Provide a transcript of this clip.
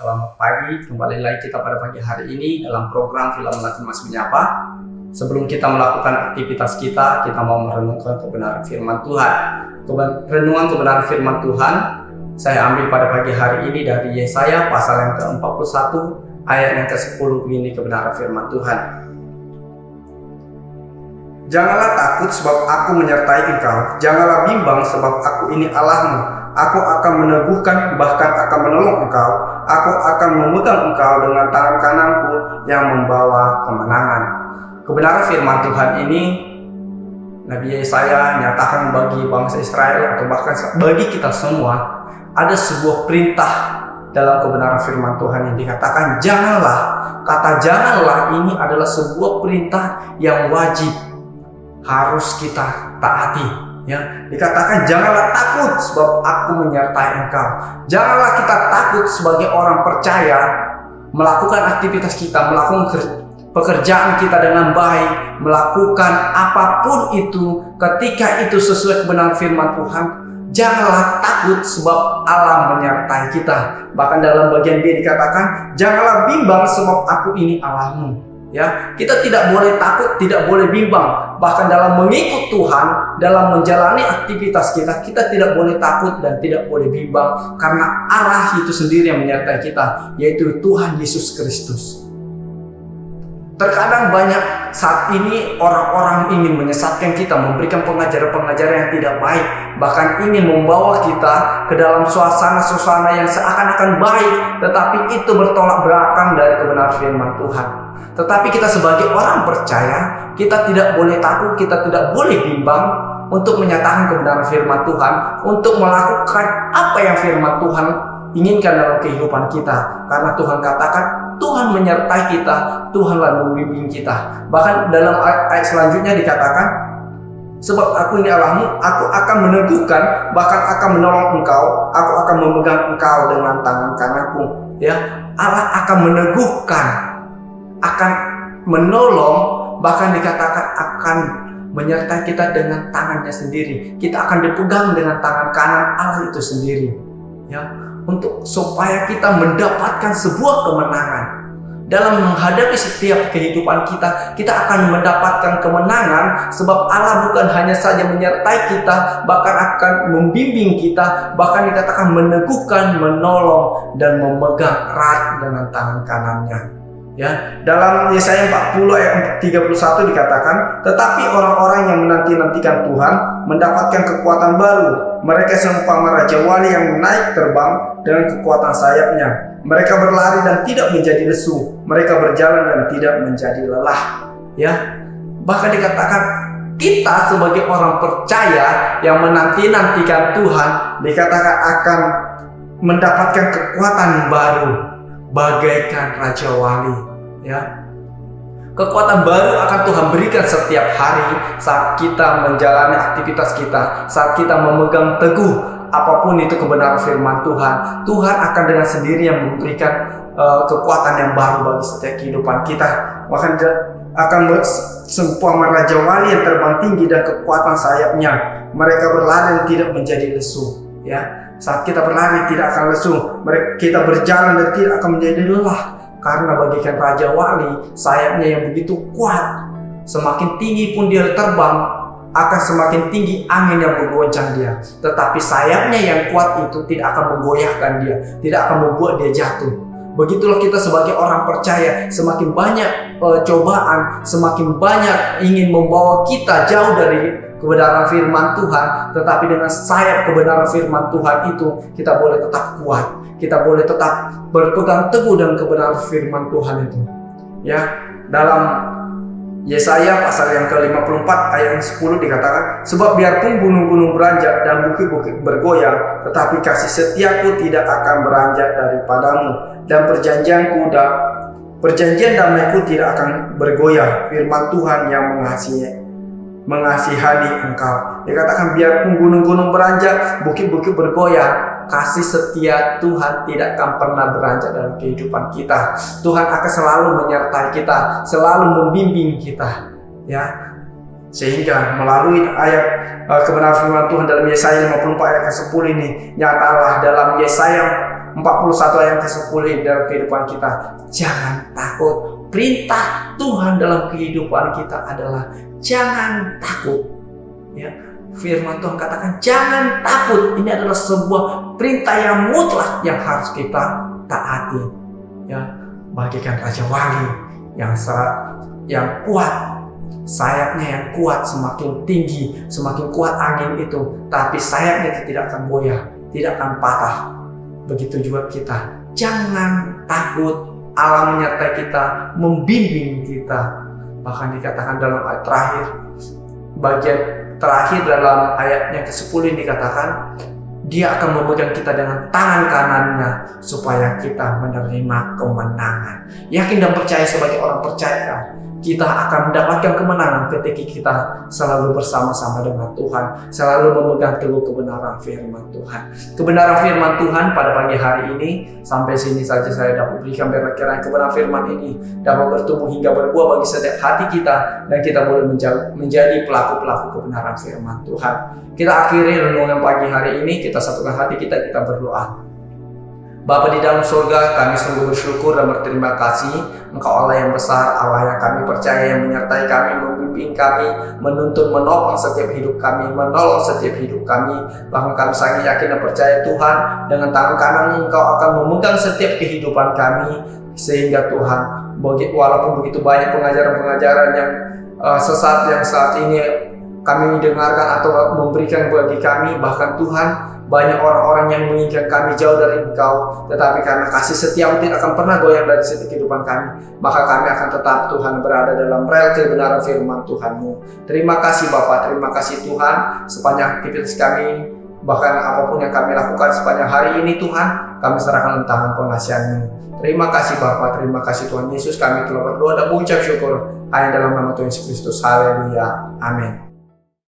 Selamat pagi, kembali lagi kita pada pagi hari ini dalam program Film Latin Mas Menyapa. Sebelum kita melakukan aktivitas kita mau merenungkan kebenaran firman Tuhan. Renungan kebenaran firman Tuhan saya ambil pada pagi hari ini dari Yesaya pasal yang ke-41 ayat yang ke-10 begini kebenaran firman Tuhan. Janganlah takut sebab aku menyertai engkau, janganlah bimbang sebab aku ini Allahmu. Aku akan meneguhkan, bahkan akan menolong engkau. Aku akan memegang engkau dengan tangan kananku yang membawa kemenangan. Kebenaran firman Tuhan ini Nabi Yesaya nyatakan bagi bangsa Israel atau bahkan bagi kita semua, ada sebuah perintah dalam kebenaran firman Tuhan yang dikatakan janganlah. Kata janganlah ini adalah sebuah perintah yang wajib harus kita taati. Ya, dikatakan janganlah takut sebab aku menyertai engkau. Janganlah kita takut sebagai orang percaya melakukan aktivitas kita, melakukan pekerjaan kita dengan baik, melakukan apapun itu ketika itu sesuai kebenaran firman Tuhan. Janganlah takut sebab Allah menyertai kita. Bahkan dalam bagian B dikatakan janganlah bimbang sebab aku ini Allahmu. Ya, kita tidak boleh takut, tidak boleh bimbang. Bahkan dalam mengikut Tuhan, dalam menjalani aktivitas kita tidak boleh takut dan tidak boleh bimbang karena Allah itu sendiri yang menyertai kita, yaitu Tuhan Yesus Kristus. Terkadang banyak saat ini orang-orang ingin menyesatkan kita, memberikan pengajaran-pengajaran yang tidak baik, bahkan ingin membawa kita ke dalam suasana-suasana yang seakan-akan baik, tetapi itu bertolak belakang dari kebenaran firman Tuhan. Tetapi kita sebagai orang percaya, kita tidak boleh takut, kita tidak boleh bimbang untuk menyatakan kebenaran firman Tuhan, untuk melakukan apa yang firman Tuhan inginkan dalam kehidupan kita. Karena Tuhan katakan, Tuhan menyertai kita, Tuhanlah membimbing kita. Bahkan dalam ayat selanjutnya dikatakan, sebab aku ini Allahmu, aku akan meneguhkan, bahkan akan menolong engkau, aku akan memegang engkau dengan tangan kananku. Ya, Allah akan meneguhkan, akan menolong, bahkan dikatakan akan menyertai kita dengan tangannya sendiri. Kita akan dipegang dengan tangan kanan Allah itu sendiri. Ya, untuk supaya kita mendapatkan sebuah kemenangan dalam menghadapi setiap kehidupan kita akan mendapatkan kemenangan sebab Allah bukan hanya saja menyertai kita, bahkan akan membimbing kita, bahkan dikatakan meneguhkan, menolong dan memegang erat dengan tangan kanannya. Ya, dalam Yesaya 40 ayat 31 dikatakan, tetapi orang-orang yang menanti-nantikan Tuhan mendapatkan kekuatan baru. Mereka seumpama raja wali yang naik terbang dengan kekuatan sayapnya. Mereka berlari dan tidak menjadi lesu. Mereka berjalan dan tidak menjadi lelah. Ya, bahkan dikatakan kita sebagai orang percaya yang menanti-nantikan Tuhan dikatakan akan mendapatkan kekuatan baru bagaikan raja wali. Ya, kekuatan baru akan Tuhan berikan setiap hari saat kita menjalani aktivitas kita, saat kita memegang teguh apapun itu kebenaran firman Tuhan. Tuhan akan dengan sendiri yang memberikan kekuatan yang baru bagi setiap kehidupan kita. Bahkan akan seumpama raja wali yang terbang tinggi dan kekuatan sayapnya. Mereka berlari dan tidak menjadi lesu. Ya, saat kita berlari tidak akan lesu. Kita berjalan dan tidak akan menjadi lelah. Karena bagikan raja wali, sayapnya yang begitu kuat, semakin tinggi pun dia terbang, akan semakin tinggi angin yang menggoncang dia. Tetapi sayapnya yang kuat itu tidak akan menggoyahkan dia, tidak akan membuat dia jatuh. Begitulah kita sebagai orang percaya, semakin banyak cobaan, semakin banyak ingin membawa kita jauh dari kebenaran firman Tuhan, tetapi dengan sayap kebenaran firman Tuhan itu kita boleh tetap kuat, kita boleh tetap berpegang teguh dengan kebenaran firman Tuhan itu. Ya, dalam Yesaya pasal yang ke-54 ayat yang 10 dikatakan, sebab biarpun gunung-gunung beranjak dan bukit-bukit bergoyang, tetapi kasih setiaku tidak akan beranjak daripadamu, dan perjanjian damaiku tidak akan bergoyah. Firman Tuhan yang mengasihani engkau. Dikatakan biarpun gunung-gunung beranjak, bukit-bukit bergoyang, kasih setia Tuhan tidak akan pernah beranjak dalam kehidupan kita. Tuhan akan selalu menyertai kita, selalu membimbing kita. Ya, sehingga melalui ayat kebenaran firman Tuhan dalam Yesaya 54 ayat ke-10 ini, nyatalah dalam Yesaya 41 ayat ke-10 dalam kehidupan kita. Jangan takut. Perintah Tuhan dalam kehidupan kita adalah jangan takut. Ya, firman Tuhan katakan jangan takut. Ini adalah sebuah perintah yang mutlak yang harus kita taati. Ya, bagikan Raja Wali yang kuat, sayapnya yang kuat, semakin tinggi, semakin kuat angin itu, tapi sayapnya itu tidak akan goyah, tidak akan patah. Begitu juga kita, jangan takut. Allah menyertai kita, membimbing kita. Bahkan dikatakan dalam ayat terakhir, bagian terakhir dalam ayatnya ke-10 dikatakan, Dia akan memegang kita dengan tangan kanannya supaya kita menerima kemenangan. Yakin dan percaya sebagai orang percaya, kita akan mendapatkan kemenangan ketika kita selalu bersama-sama dengan Tuhan, selalu memegang teguh kebenaran firman Tuhan. Kebenaran firman Tuhan pada pagi hari ini, sampai sini saja saya dapat berikan, biar kiranya kebenaran firman ini dapat bertumbuh hingga berbuah bagi setiap hati kita, dan kita boleh menjadi pelaku-pelaku kebenaran firman Tuhan. Kita akhiri renungan pagi hari ini, kita satukan hati kita berdoa. Bapa di dalam surga, kami sungguh bersyukur dan berterima kasih. Engkau Allah yang besar, Allah yang kami percaya, yang menyertai kami, membimbing kami, menuntun, menopang setiap hidup kami, menolong setiap hidup kami. Bahkan kami sangat yakin dan percaya Tuhan, dengan tangan kanan Engkau akan memegang setiap kehidupan kami, sehingga Tuhan, walaupun begitu banyak pengajaran-pengajaran yang sesat yang saat ini kami dengarkan atau memberikan bagi kami, bahkan Tuhan, banyak orang-orang yang menginginkan kami jauh dari Engkau, tetapi karena kasih setiamu tidak akan pernah goyang dari setiap kehidupan kami, maka kami akan tetap Tuhan berada dalam rel kebenaran firman Tuhan-Mu. Terima kasih Bapa, terima kasih Tuhan, sepanjang aktivitas kami, bahkan apapun yang kami lakukan sepanjang hari ini Tuhan, kami serahkan tangan pengasihan-Mu. Terima kasih Bapa, terima kasih Tuhan Yesus, kami telah berdoa dan mengucap syukur hanya dalam nama Tuhan Yesus Kristus. Haleluya, amin.